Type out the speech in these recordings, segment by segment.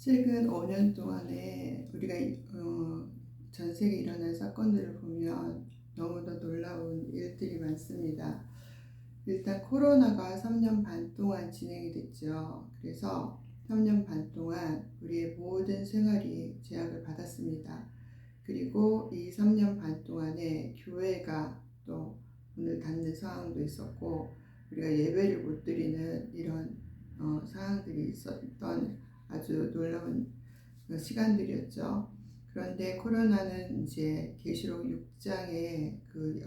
최근 5년 동안에 우리가 전 세계에 일어난 사건들을 보면 너무도 놀라운 일들이 많습니다. 일단 코로나가 3년 반 동안 진행이 됐죠. 그래서 3년 반 동안 우리의 모든 생활이 제약을 받았습니다. 그리고 이 3년 반 동안에 교회가 또 문을 닫는 상황도 있었고, 우리가 예배를 못 드리는 이런 상황들이 있었던 아주 놀라운 시간들이었죠. 그런데 코로나는 이제 계시록 6장에 그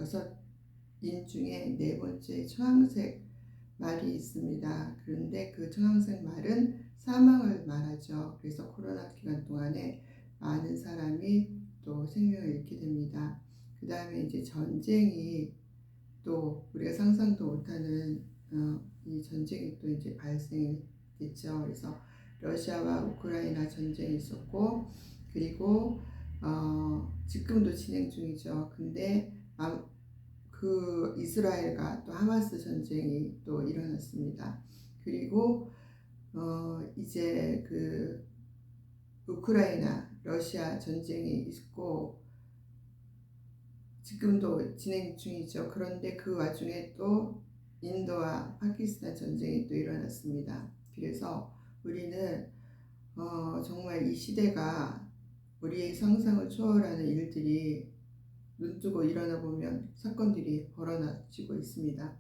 6인 중에 네 번째 청황색 말이 있습니다. 그런데 그 청황색 말은 사망을 말하죠. 그래서 코로나 기간 동안에 많은 사람이 또 생명을 잃게 됩니다. 그 다음에 이제 전쟁이 또 우리가 상상도 못하는 이 전쟁이 또 이제 발생됐죠. 그래서 러시아와 우크라이나 전쟁이 있었고, 그리고 지금도 진행 중이죠. 근데 그 이스라엘과 또 하마스 전쟁이 또 일어났습니다. 그리고 이제 그 우크라이나 러시아 전쟁이 있고 지금도 진행 중이죠. 그런데 그 와중에 또 인도와 파키스탄 전쟁이 또 일어났습니다. 그래서 우리는 정말 이 시대가 우리의 상상을 초월하는 일들이 눈뜨고 일어나 보면 사건들이 벌어지고 있습니다.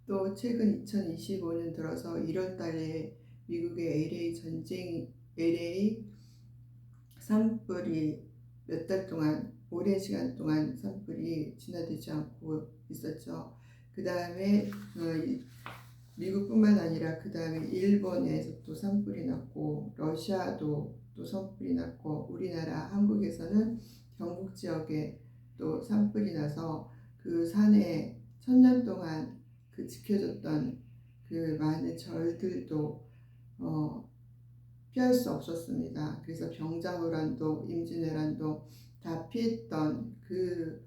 또 최근 2025년 들어서 1월 달에 미국의 LA 산불이 몇 달 동안, 오랜 시간 동안 산불이 진화되지 않고 있었죠. 그 다음에 미국뿐만 아니라 그 다음에 일본에서 또 산불이 났고, 러시아도 또 산불이 났고, 우리나라 한국에서는 경북 지역에 또 산불이 나서 그 산에 1000년 동안 그 지켜졌던 그 많은 절들도 피할 수 없었습니다. 그래서 병자호란도 임진왜란도 다 피했던 그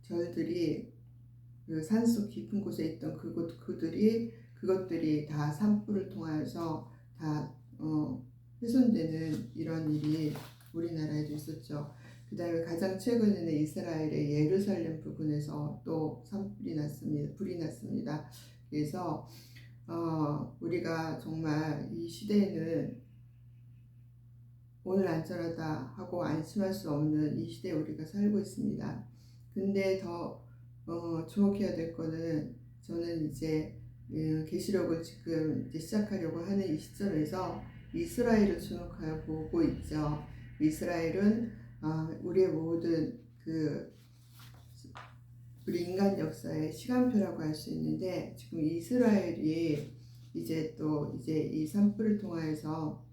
절들이 그 산속 깊은 곳에 있던 그것들이 다 산불을 통하여서 다 훼손되는 이런 일이 우리나라에도 있었죠. 그 다음에 가장 최근에는 이스라엘의 예루살렘 부근에서 또 불이 났습니다. 그래서 우리가 정말 이 시대에는 오늘 안전하다 하고 안심할 수 없는 이 시대에 우리가 살고 있습니다. 근데 더 주목해야 될 거는, 저는 이제 계시록을 지금 이제 시작하려고 하는 이 시점에서 이스라엘을 주목하여 보고 있죠. 이스라엘은 우리의 모든 우리 인간 역사의 시간표라고 할 수 있는데, 지금 이스라엘이 이제 이 산불을 통하여서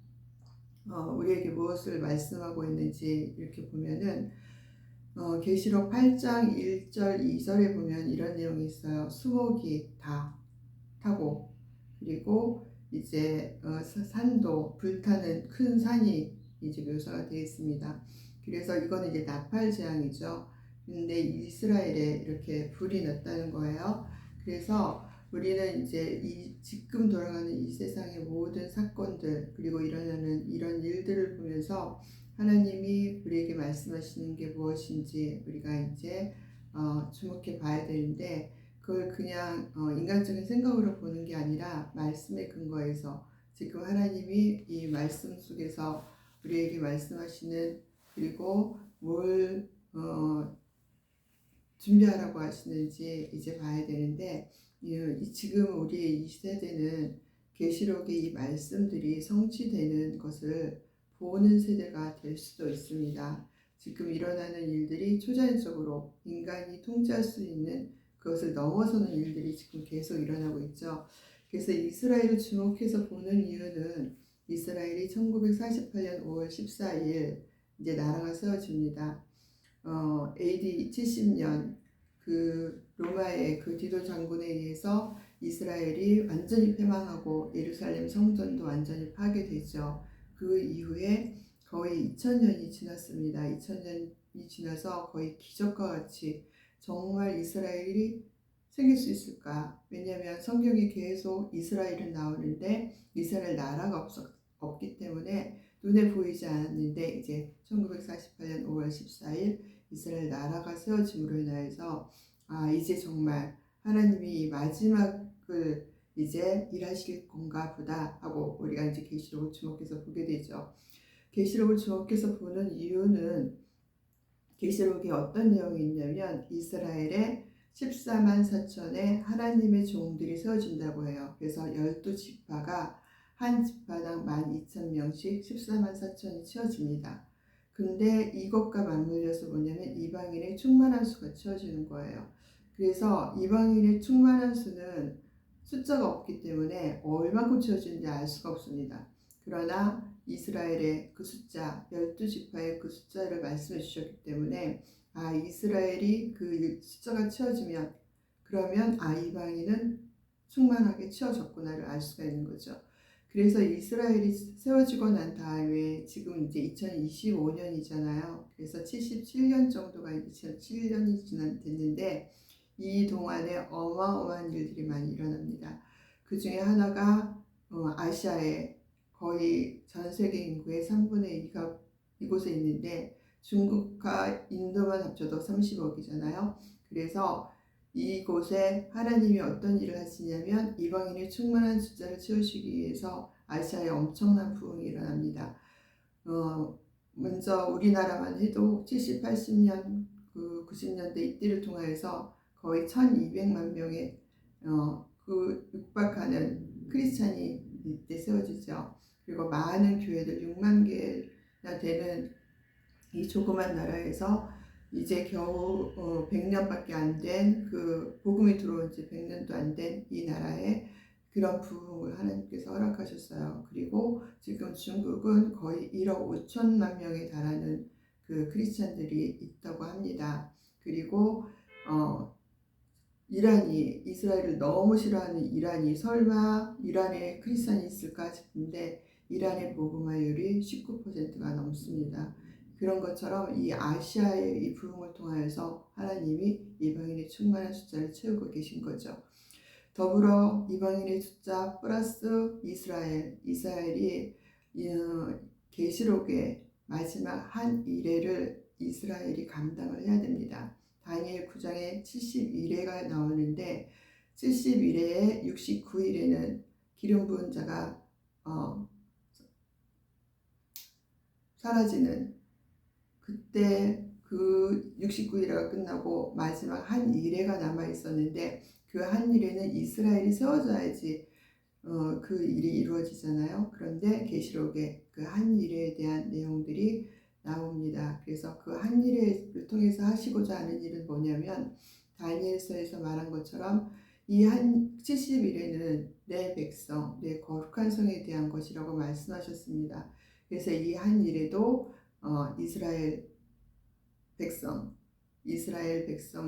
우리에게 무엇을 말씀하고 있는지 이렇게 보면은 계시록 8장 1절 2절에 보면 이런 내용이 있어요. 수목이 다 타고, 그리고 이제 산도 불타는 큰 산이 이제 묘사가 되어 있습니다. 그래서 이거는 이제 나팔 재앙이죠. 근데 이스라엘에 이렇게 불이 났다는 거예요. 그래서 우리는 이제 지금 돌아가는 이 세상의 모든 사건들, 그리고 일어나는 이런 일들을 보면서 하나님이 우리에게 말씀하시는 게 무엇인지 우리가 이제 주목해 봐야 되는데, 그걸 그냥 인간적인 생각으로 보는 게 아니라 말씀에 근거해서 지금 하나님이 이 말씀 속에서 우리에게 말씀하시는, 그리고 뭘 준비하라고 하시는지 이제 봐야 되는데, 지금 우리의 이 세대는 계시록의 이 말씀들이 성취되는 것을 보는 세대가 될 수도 있습니다. 지금 일어나는 일들이 초자연적으로 인간이 통제할 수 있는 그것을 넘어서는 일들이 지금 계속 일어나고 있죠. 그래서 이스라엘을 주목해서 보는 이유는, 이스라엘이 1948년 5월 14일 이제 나라가 세워집니다. AD 70년 그 로마의 그 디도 장군에 의해서 이스라엘이 완전히 패망하고 예루살렘 성전도 완전히 파괴되죠. 그 이후에 거의 2000년이 지났습니다. 2000년이 지나서 거의 기적과 같이 정말 이스라엘이 생길 수 있을까? 왜냐하면 성경에 계속 이스라엘은 나오는데 이스라엘 나라가 없기 때문에 때문에 눈에 보이지 않았는데 이제 1948년 5월 14일 이스라엘 나라가 세워짐으로 인하여서 이제 정말 하나님이 이 마지막을 이제 일하실 건가 보다 하고 우리가 이제 계시록을 주목해서 보게 되죠. 계시록을 주목해서 보는 이유는 계시록에 어떤 내용이 있냐면 이스라엘의 14만 4천의 하나님의 종들이 세워진다고 해요. 그래서 12지파가 한 지파당 12,000명씩 14만 4천이 채워집니다. 근데 이것과 맞물려서 뭐냐면 이방인의 충만한 수가 채워지는 거예요. 그래서 이방인의 충만한 수는 숫자가 없기 때문에 얼마큼 채워지는지 알 수가 없습니다. 그러나 이스라엘의 그 숫자, 12지파의 그 숫자를 말씀해 주셨기 때문에 이스라엘이 그 숫자가 채워지면 그러면 이방인은 충만하게 채워졌구나를 알 수가 있는 거죠. 그래서 이스라엘이 세워지고 난 다음에 지금 이제 2025년이잖아요. 그래서 77년 정도가 이제 7년이 됐는데 이 동안에 어마어마한 일들이 많이 일어납니다. 그 중에 하나가 아시아에 거의 전 세계 인구의 3분의 2가 이곳에 있는데 중국과 인도만 합쳐도 30억이잖아요. 그래서 이곳에 하나님이 어떤 일을 하시냐면 이방인의 충만한 숫자를 채우시기 위해서 아시아에 엄청난 부흥이 일어납니다. 먼저 우리나라만 해도 70, 80년, 90년대 이때를 통하여서 거의 1200만 명의 육박하는 크리스찬이 이때 세워지죠. 그리고 많은 교회들 6만 개나 되는 이 조그만 나라에서 이제 겨우 100년밖에 안 된 그 복음이 들어온 지 100년도 안 된 이 나라에 그런 부흥을 하나님께서 허락하셨어요. 그리고 지금 중국은 거의 1억 5천만 명에 달하는 그 크리스찬들이 있다고 합니다. 그리고 이란이 이스라엘을 너무 싫어하는 이란이 설마 이란에 크리스찬이 있을까 싶은데 이란의 복음화율이 19%가 넘습니다. 그런 것처럼 이 아시아의 이 부흥을 통하여서 하나님이 이방인의 충만한 숫자를 채우고 계신 거죠. 더불어 이방인의 숫자 플러스 이스라엘이 계시록의 마지막 한 이레를 이스라엘이 감당을 해야 됩니다. 다니엘 9장에 71회가 나오는데 71회에 69일에는 기름 부은 자가 사라지는 그때 그 69일회가 끝나고 마지막 한 일회가 남아 있었는데 그 한 일회는 이스라엘이 세워져야지 그 일이 이루어지잖아요. 그런데 계시록에 그 한 일회에 대한 내용들이 나옵니다. 그래서 그 한 일회를 통해서 하시고자 하는 일은 뭐냐면 다니엘서에서 말한 것처럼 이 한 70일에는 내 백성, 내 거룩한 성에 대한 것이라고 말씀하셨습니다. 그래서 이 한 일에도 이스라엘 백성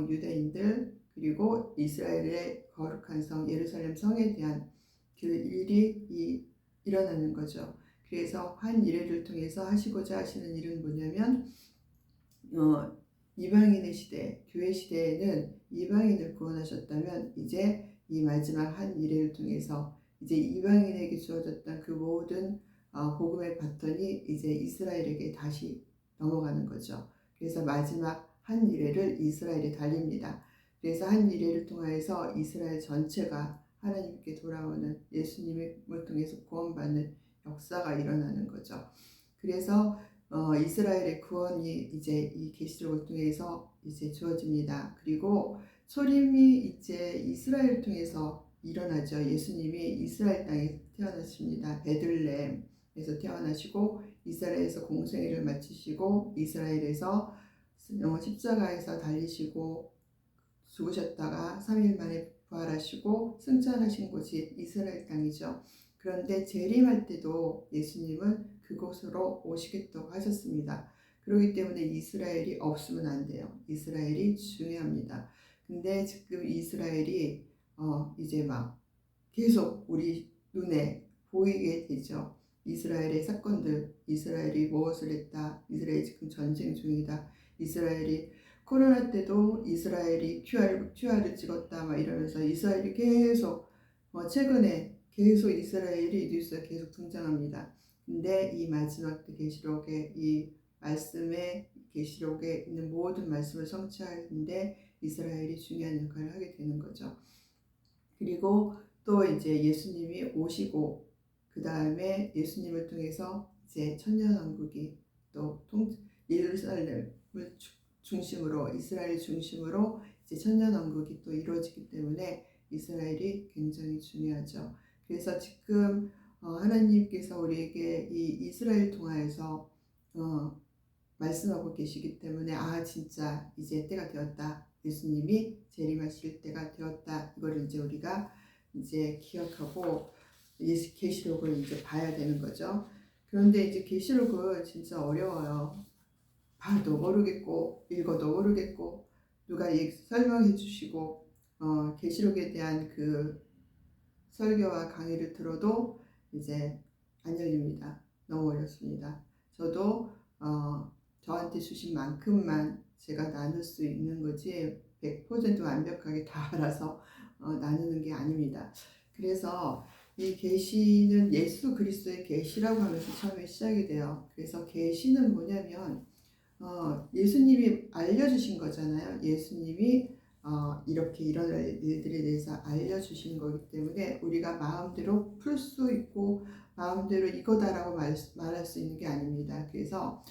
유대인들 그리고 이스라엘의 거룩한 성 예루살렘 성에 대한 그 일이 일어나는 거죠. 그래서 한 일회를 통해서 하시고자 하시는 일은 뭐냐면 이방인의 시대, 교회 시대에는 이방인을 구원하셨다면 이제 이 마지막 한 일회를 통해서 이제 이방인에게 주어졌던 그 모든 복음의 바톤이 이제 이스라엘에게 다시 넘어가는 거죠. 그래서 마지막 한 일회를 이스라엘이 달립니다. 그래서 한 일회를 통해서 이스라엘 전체가 하나님께 돌아오는 예수님을 통해서 구원받는 역사가 일어나는 거죠. 그래서 이스라엘의 구원이 이제 이 계시록을 통해서 이제 주어집니다. 그리고 소림이 이제 이스라엘을 통해서 일어나죠. 예수님이 이스라엘 땅에 태어나십니다. 베들레헴에서 태어나시고 이스라엘에서 공생애를 마치시고 이스라엘에서 십자가에서 달리시고 죽으셨다가 3일 만에 부활하시고 승천하신 곳이 이스라엘 땅이죠. 그런데 재림할 때도 예수님은 그곳으로 오시겠다고 하셨습니다. 그렇기 때문에 이스라엘이 없으면 안 돼요. 이스라엘이 중요합니다. 근데 지금 이스라엘이 이제 막 계속 우리 눈에 보이게 되죠. 이스라엘의 사건들, 이스라엘이 무엇을 했다, 이스라엘이 지금 전쟁 중이다, 이스라엘이 코로나 때도 이스라엘이 QR을 찍었다 막 이러면서 이스라엘이 계속 최근에 계속 이스라엘이 뉴스에 계속 등장합니다. 근데 이 마지막 때 계시록에 이 말씀에 계시록에 있는 모든 말씀을 성취하는데 이스라엘이 중요한 역할을 하게 되는 거죠. 그리고 또 이제 예수님이 오시고 그 다음에 예수님을 통해서 이제 천년왕국이 또 예루살렘을 중심으로 이스라엘 중심으로 이제 천년왕국이 또 이루어지기 때문에 이스라엘이 굉장히 중요하죠. 그래서 지금 하나님께서 우리에게 이 이스라엘 통하여서 말씀하고 계시기 때문에 진짜 이제 때가 되었다. 예수님이 재림하실 때가 되었다. 이걸 이제 우리가 이제 기억하고 계시록을 이제 봐야 되는 거죠. 그런데 이제 계시록은 진짜 어려워요. 봐도 모르겠고 읽어도 모르겠고 누가 설명해 주시고 계시록에 대한 그 설교와 강의를 들어도 이제 안 열립니다. 너무 어렵습니다. 저도 저한테 주신 만큼만 제가 나눌 수 있는 거지 100% 완벽하게 다 알아서 나누는 게 아닙니다. 그래서 이 계시는 예수 그리스도의 계시라고 하면서 처음에 시작이 돼요. 그래서 계시는 뭐냐면 예수님이 알려주신 거잖아요. 예수님이 이렇게 일어날 일들에 대해서 알려주신 거기 때문에 우리가 마음대로 풀 수 있고 마음대로 이거다라고 말할 수 있는 게 아닙니다. 그래서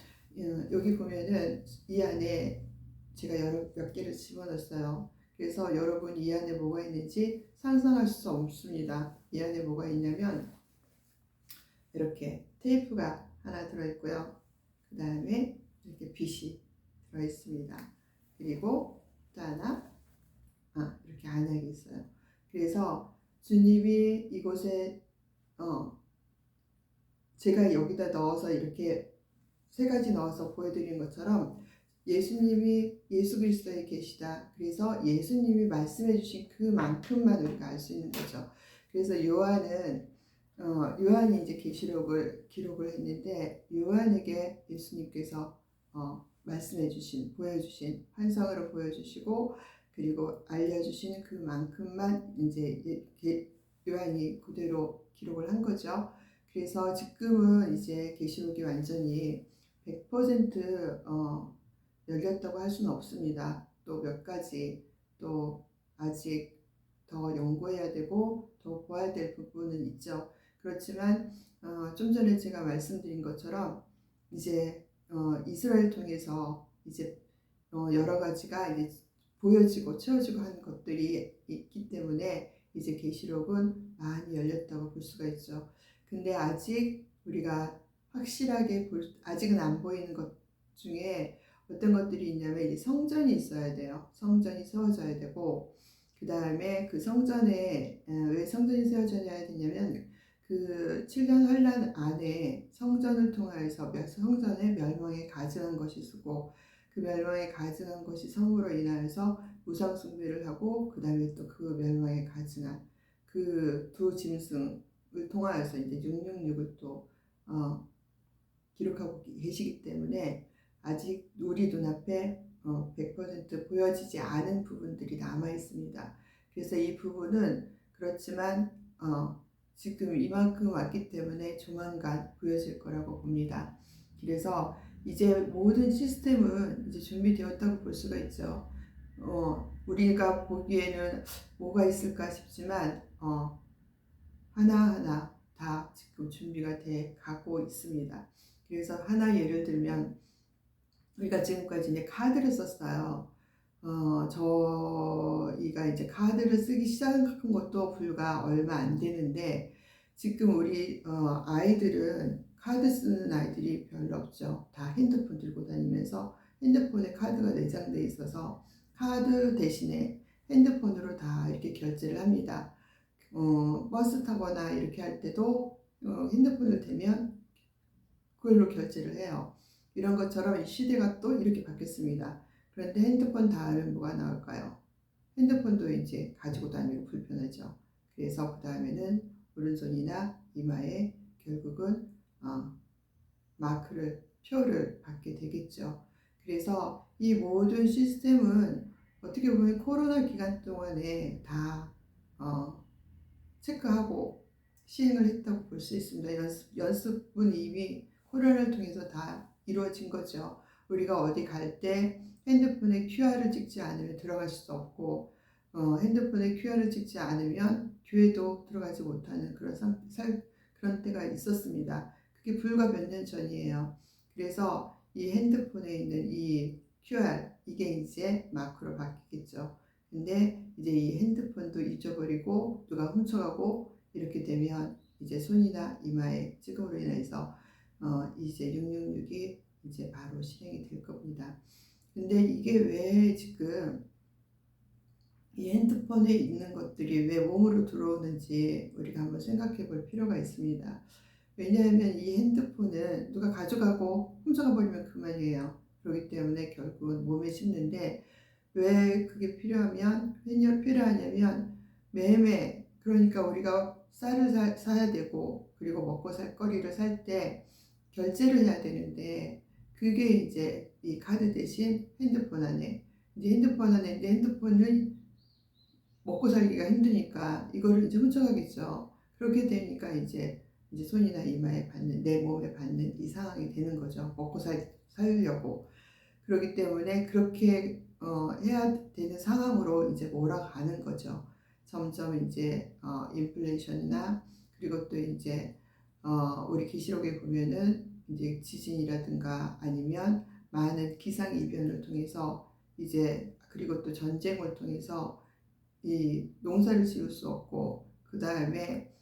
여기 보면은 이 안에 제가 몇 개를 집어넣었어요. 그래서 여러분 이 안에 뭐가 있는지 상상할 수 없습니다. 이 안에 뭐가 있냐면 이렇게 테이프가 하나 들어있고요. 그 다음에 이렇게 빗이 들어있습니다. 그리고 또 하나 이렇게 안약이 있어요. 그래서 주님이 이곳에 제가 여기다 넣어서 이렇게 세 가지 넣어서 보여드린 것처럼 예수님이 예수 그리스도에 계시다. 그래서 예수님이 말씀해 주신 그만큼만 우리가 알 수 있는 거죠. 그래서 요한이 이제 계시록을 기록을 했는데 요한에게 예수님께서 말씀해 주신 보여주신 환상으로 보여주시고 그리고 알려주신 그만큼만 이제 요한이 그대로 기록을 한 거죠. 그래서 지금은 이제 계시록이 완전히 100% 열렸다고 할 수는 없습니다. 또 몇 가지 또 아직 더 연구해야 되고 더 보아야 될 부분은 있죠. 그렇지만 좀 전에 제가 말씀드린 것처럼 이제 이스라엘 통해서 이제 여러 가지가 이제 보여지고 채워지고 하는 것들이 있기 때문에 이제 계시록은 많이 열렸다고 볼 수가 있죠. 근데 아직 우리가 확실하게 아직은 안 보이는 것 중에 어떤 것들이 있냐면 이 성전이 있어야 돼요. 성전이 세워져야 되고 그 다음에 그 성전에 왜 성전이 세워져야 되냐면 그 7년 환란 안에 성전을 통하여서 성전의 멸망에 가증한 것이 있고 그 멸망에 가증한 것이 성으로 인하여서 우상 숭배를 하고 그 다음에 또 그 멸망에 가증한 그 두 짐승을 통하여서 이제 666을 또 기록하고 계시기 때문에 아직 우리 눈앞에 100% 보여지지 않은 부분들이 남아 있습니다. 그래서 이 부분은 그렇지만 지금 이만큼 왔기 때문에 조만간 보여질 거라고 봅니다. 그래서 이제 모든 시스템은 이제 준비되었다고 볼 수가 있죠. 우리가 보기에는 뭐가 있을까 싶지만 하나하나 다 지금 준비가 돼 가고 있습니다. 그래서 하나 예를 들면 우리가 지금까지 이제 카드를 썼어요. 저희가 이제 카드를 쓰기 시작한 것도 불과 얼마 안 되는데 지금 우리 아이들은 카드 쓰는 아이들이 별로 없죠. 다 핸드폰 들고 다니면서 핸드폰에 카드가 내장돼 있어서 카드 대신에 핸드폰으로 다 이렇게 결제를 합니다. 버스 타거나 이렇게 할 때도 핸드폰을 대면 그걸로 결제를 해요. 이런 것처럼 이 시대가 또 이렇게 바뀌었습니다. 그런데 핸드폰 다음에 뭐가 나올까요? 핸드폰도 이제 가지고 다니기 불편하죠. 그래서 그 다음에는 오른손이나 이마에 결국은 마크를, 표를 받게 되겠죠. 그래서 이 모든 시스템은 어떻게 보면 코로나 기간 동안에 다 체크하고 시행을 했다고 볼 수 있습니다. 연습은 이미 코로나를 통해서 다 이루어진 거죠. 우리가 어디 갈 때 핸드폰에 QR을 찍지 않으면 들어갈 수도 없고, 핸드폰에 QR을 찍지 않으면 교회도 들어가지 못하는 그런 때가 있었습니다. 그게 불과 몇 년 전이에요. 그래서 이 핸드폰에 있는 이 QR, 이게 이제 마크로 바뀌겠죠. 근데 이제 이 핸드폰도 잊어버리고 누가 훔쳐가고 이렇게 되면 이제 손이나 이마에 찍음으로 인해서 이제 666이 이제 바로 실행이 될 겁니다. 근데 이게 왜 지금 이 핸드폰에 있는 것들이 왜 몸으로 들어오는지 우리가 한번 생각해 볼 필요가 있습니다. 왜냐하면 이 핸드폰은 누가 가져가고 훔쳐가 버리면 그만이에요. 그렇기 때문에 결국은 몸에 씹는데, 왜 그게 필요하냐면 매매, 그러니까 우리가 쌀을 사야 되고 그리고 먹고 살 거리를 살 때 결제를 해야 되는데, 그게 이제 이 카드 대신 핸드폰 안에, 이제 핸드폰은 먹고 살기가 힘드니까 이거를 이제 훔쳐가겠죠. 그렇게 되니까 이제 손이나 이마에 받는, 내 몸에 받는 이 상황이 되는 거죠. 살려고. 그렇기 때문에 그렇게 해야 되는 상황으로 이제 몰아가는 거죠. 점점 이제 인플레이션이나, 그리고 또 이제 우리 계시록에 보면은 이제 지진이라든가 아니면 많은 기상 이변을 통해서 이제, 그리고 또 전쟁을 통해서 이 농사를 지을 수 없고, 그 다음에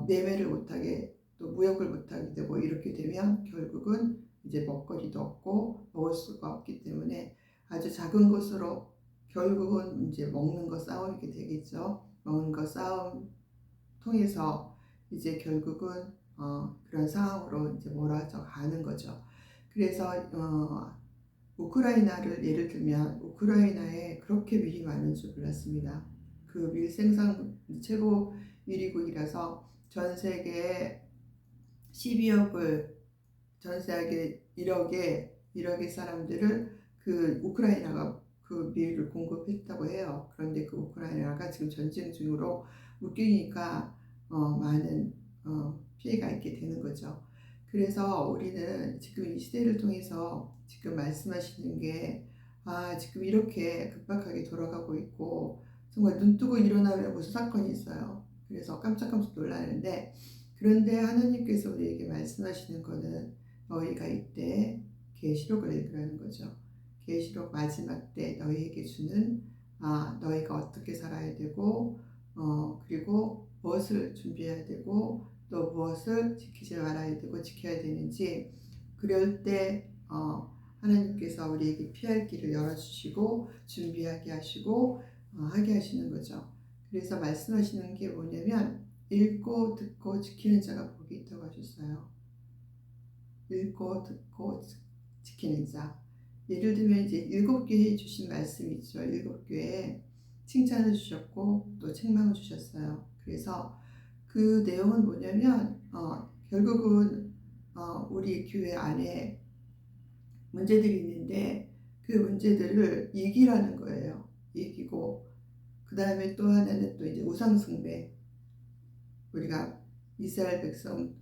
매매를 못하게, 또 무역을 못하게 되고, 이렇게 되면 결국은 이제 먹거리도 없고 먹을 수가 없기 때문에 아주 작은 것으로 결국은 이제 먹는 거 싸움이 되겠죠. 먹는 거 싸움 통해서 이제 결국은 그런 상황으로 이제 몰아져 가는 거죠. 그래서 우크라이나를 예를 들면, 우크라이나에 그렇게 밀이 많은 줄 몰랐습니다. 그 밀 생산 최고 밀이국이라서 전 세계에 12억을, 전 세계 1억의 사람들을 그 우크라이나가 그 밀을 공급했다고 해요. 그런데 그 우크라이나가 지금 전쟁 중으로 묶이니까 많은 피해가 있게 되는 거죠. 그래서 우리는 지금 이 시대를 통해서 지금 말씀하시는 게, 지금 이렇게 급박하게 돌아가고 있고 정말 눈 뜨고 일어나면 무슨 사건이 있어요. 그래서 깜짝깜짝 놀라는데, 그런데 하나님께서 우리에게 말씀하시는 거는 너희가 이때 계시록을 읽으라는 거죠. 계시록 마지막 때 너희에게 주는, 너희가 어떻게 살아야 되고, 그리고 무엇을 준비해야 되고, 또 무엇을 지키지 말아야 되고 지켜야 되는지, 그럴 때 하나님께서 우리에게 피할 길을 열어주시고 준비하게 하시고 하게 하시는 거죠. 그래서 말씀하시는 게 뭐냐면, 읽고 듣고 지키는 자가 복이 있다고 하셨어요. 읽고 듣고 지키는 자. 예를 들면 이제 7교회에 주신 말씀이 있죠. 7교회에 칭찬을 주셨고 또 책망을 주셨어요. 그래서 그 내용은 뭐냐면 결국은 우리 교회 안에 문제들이 있는데 그 문제들을 이기라는 거예요. 이기고, 그 다음에 또 하나는 또 이제 우상숭배. 우리가 이스라엘 백성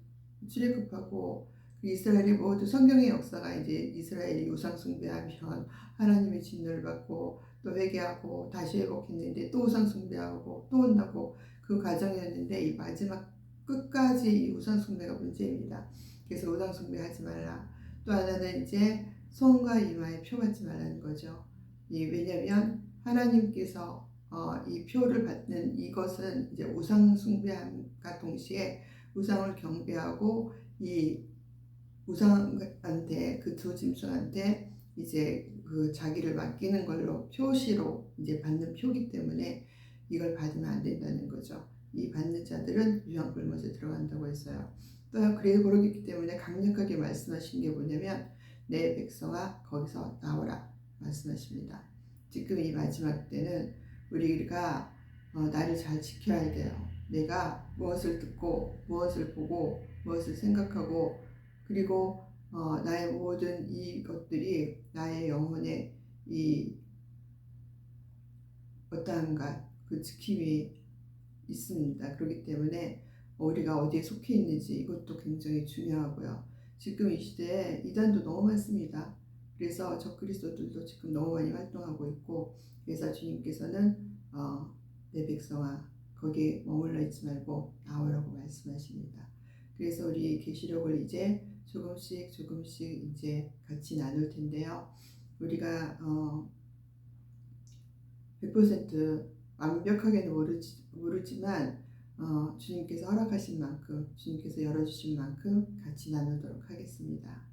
출애굽하고 이스라엘이 모두, 성경의 역사가 이제 이스라엘이 우상 숭배하면 하나님의 진노를 받고 또 회개하고 다시 회복했는데 또 우상 숭배하고 또 온다고, 그 과정이었는데 이 마지막 끝까지 이 우상 숭배가 문제입니다. 그래서 우상 숭배하지 말라. 또 하나는 이제 손과 이마에 표 받지 말라는 거죠. 왜냐하면 하나님께서 이 표를 받는 이것은 이제 우상 숭배함과 동시에 우상을 경배하고 이 우상한테, 그 두 짐승한테 이제 그 자기를 맡기는 걸로 표시로 이제 받는 표기 때문에 이걸 받으면 안 된다는 거죠. 이 받는 자들은 유황불못에 들어간다고 했어요. 또 그러기 때문에 강력하게 말씀하신 게 뭐냐면, 내 백성아 거기서 나오라 말씀하십니다. 지금 이 마지막 때는 우리가 나를 잘 지켜야 돼요. 내가 무엇을 듣고 무엇을 보고 무엇을 생각하고, 그리고 나의 모든 이것들이 나의 영혼에 이 어떠한가 그 지킴이 있습니다. 그렇기 때문에 우리가 어디에 속해 있는지 이것도 굉장히 중요하고요. 지금 이 시대에 이단도 너무 많습니다. 그래서 적그리스도들도 지금 너무 많이 활동하고 있고, 그래서 주님께서는 내 백성아 거기에 머물러 있지 말고 나오라고 말씀하십니다. 그래서 우리 계시록을 이제 조금씩 조금씩 이제 같이 나눌 텐데요. 우리가 100% 완벽하게는 모르지만 주님께서 허락하신 만큼, 주님께서 열어주신 만큼 같이 나누도록 하겠습니다.